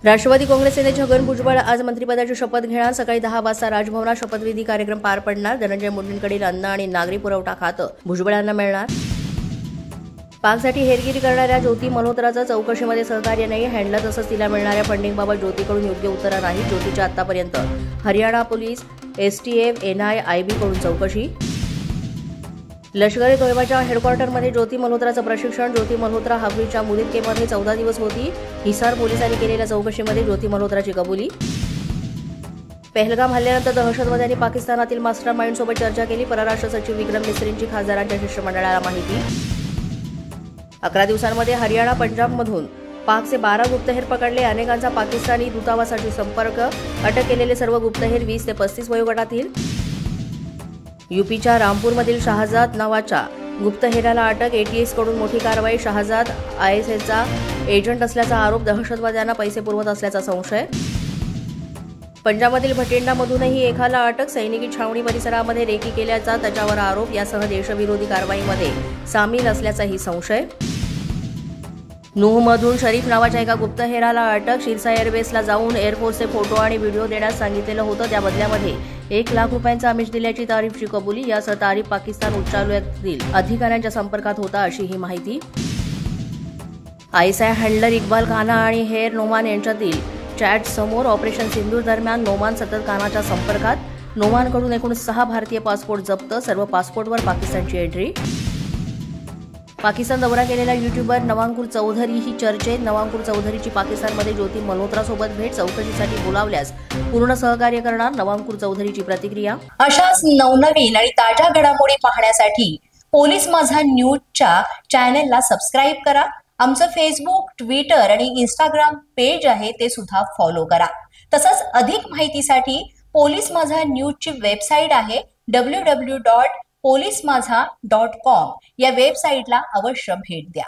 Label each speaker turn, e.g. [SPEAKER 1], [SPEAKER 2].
[SPEAKER 1] राष्ट्रवादी काँग्रेस नेते छगन भुजबळ आज मंत्रिपदाची शपथ घेणार। सकाळी 10 वाजता राजभवनात शपथविधी कार्यक्रम पार पडणार। धनंजय मुंडेंकडील अन्न आणि नागरी पुरवठा खातं भुजबळांना मिळणार। पाकसाठी हेरगिरी करणाऱ्या ज्योती मल्होत्राचं चौकशीमध्ये सहकार्य नाही। हँडलर तसंच तिला मिळणाऱ्या फंडिंगबाबत ज्योतीकडून योग्य उत्तरं नाही। ज्योतीच्या आतापर्यंत Haryana police, STF, NIA, IB कडून चौकशी। लष्करी तोयबाच्या हेडक्वार्टरमध्ये ज्योती मल्होत्राचं प्रशिक्षण। ज्योती मल्होत्रा हवेलीच्या मुदीरकेमध्ये 14 दिवस होती। हिसार पोलिसांनी केलेल्या चौकशीमध्ये ज्योती मल्होत्राची कबुली। पहलगाम हल्ल्यानंतर दहशतवाद्यांनी पाकिस्तानातील मास्टर माइंडसोबत चर्चा केली। परराष्ट्र सचिव विक्रम मिस्रींची खासदारांच्या शिष्टमंडळाला माहिती। 11 दिवसांमध्ये हरियाणा, पंजाबमधून पाकचे 12 गुप्तहेर पकडले। अनेकांचा पाकिस्तानी दूतावासाशी संपर्क। अटक केलेले सर्व गुप्तहेर 20 ते 35 वयोगटातील। यूपीच्या रामपूरमधील शहाजाद नावाच्या गुप्तहेराला अटक। एटीएस कडून मोठी कारवाई। शहाजाद आयएसआयचा एजंट असल्याचा आरोप। दहशतवाद्यांना पैसे पुरवत असल्याचा संशय। पंजाबमधील भटिंडामधूनही एकाला अटक। सैनिकी छावणी परिसरामध्ये रेकी केल्याचा त्याच्यावर आरोप। यासह देशविरोधी कारवाईमध्ये सामील असल्याचाही संशय। नूहमधून शरीफ नावाच्या एका गुप्तहेराला अटक। शिरसा एअरबेसला जाऊन एअरफोर्सचे फोटो आणि व्हिडिओ देण्यास सांगितलेलं होतं। त्या बदल्यामध्ये 1 लाख रुपयांचं आमिष दिल्याची तारीफची कबुली। यासह तारीफ पाकिस्तान उच्चायुक्तालयातील अधिकाऱ्यांच्या संपर्कात होता अशी ही माहिती। आयएसआय हँडलर इक्बाल काना आणि हेर नोमान यांच्यातील चॅट समोर। ऑपरेशन सिंदूर दरम्यान नोमान सतत कानाच्या संपर्कात। नोमानकडून एकूण 6 भारतीय पासपोर्ट जप्त। सर्व पासपोर्टवर पाकिस्तानची एंट्री। पाकिस्तान दौरा केलेला युट्यूबर नवांकुर चौधरी ही चर्चेत। नवांकुर चौधरीची पाकिस्तानमध्ये ज्योती मल्होत्रासोबत भेट। चौकशीसाठी बोलावल्यास पूर्ण सहकार्य करणार। नवांकुर चौधरीची प्रतिक्रिया।
[SPEAKER 2] अशाच नवनवीन आणि ताज्या घडामोडी पाहण्यासाठी पोलीस माझा न्यूजच्या चॅनलला सबस्क्राईब करा। आमचं फेसबुक, ट्विटर आणि इंस्टाग्राम पेज आहे ते सुद्धा फॉलो करा। तसंच अधिक माहितीसाठी पोलीस माझा न्यूजची वेबसाईट आहे www.polismaza.com या वेबसाईटला अवश्य भेट द्या।